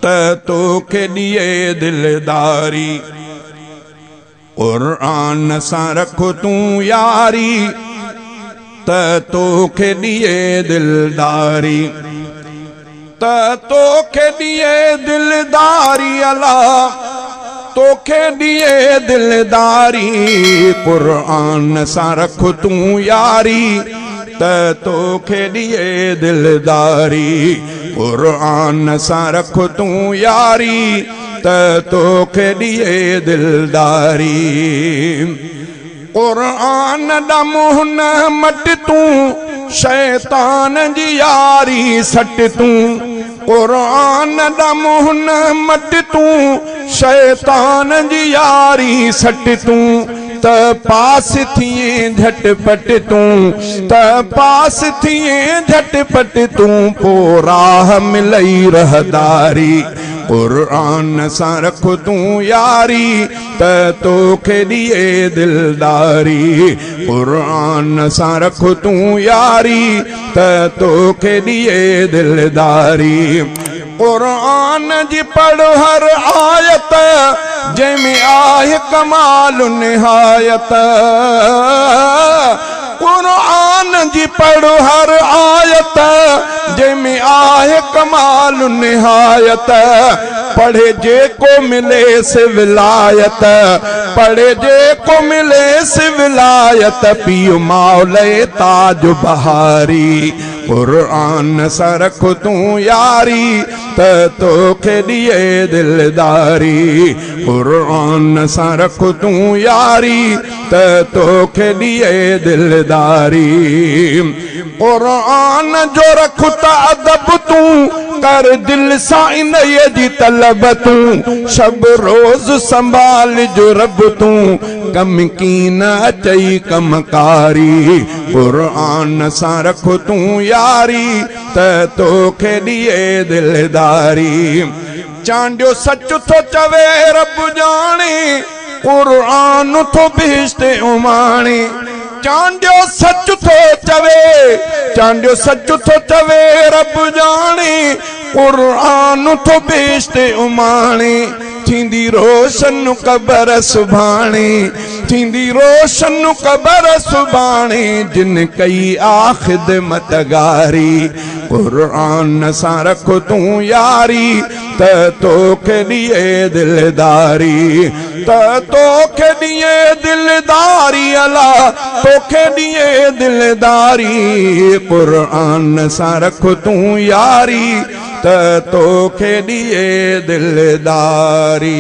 तोखे दिए दिलदारी। कुरान सां रख तू यारी तोखे दिए दिलदारी। तोखे दिए दिलदारी अल्लाह तोखे दिए दिलदारी। कुरान सां रख तू यारी तोखे दिए दिलदारी। कुरान सां रख तू यारी तोखे दिए दिलदारी। कुरान दा मुंह न मट तू शैतान जी यारी सट तू। कुरान दा मुंह न मट तू शैतान जी यारी सट तू। पास थिए झटपट तू पास थिए झटपट तू पो राह मिलई रहदारी। कुरान सां रख तू यारी तोखे दिए दिलदारी। कुरान सां रख तू यारी तोखे दिए दिलदारी। कुरान जी पढ़ हर आयत जंहिंमें आहे कमाल निहायत। कुरान जी पढ़ हर आयत जंहिंमें आहे कमाल निहायत। पढ़े जेको मिले से विलायत पढ़े जेको मिले से विलायत। पियो मौले ताज बहारी। कुरान सां रख तू यारी तोखे दिए दिलदारी। कुरान सां रख तू यारी तोखे दिए दिलदारी। कुरान जो रख त अदब तू कर दिल सां इन जी तलब तू। शब रोज संभाल जो रब तू कम की न अचई कमकारी। कुरान सां रख तू यारी तोखे दिए दिलदारी। चांडियो सच थो चवे रब जाने कुरान थो बिश्ते उमाणे। चांडियो सच थो चवे चांडियो सच थो चवे रब जाने कुरान थो बिश्ते उमाणे। थींदी रोशन कबर सुभाणे थींदी रोशन कबर सुभाणे। जिन कई आखिद मतगारी। कुरान सां रख तू यारी तोखे दिए दिलदारी। तोखे दिए दिलदारी अल्लाह तोखे दिए दिलदारी। कुरान सां रख तू यारी तोखे दिए दिलदारी।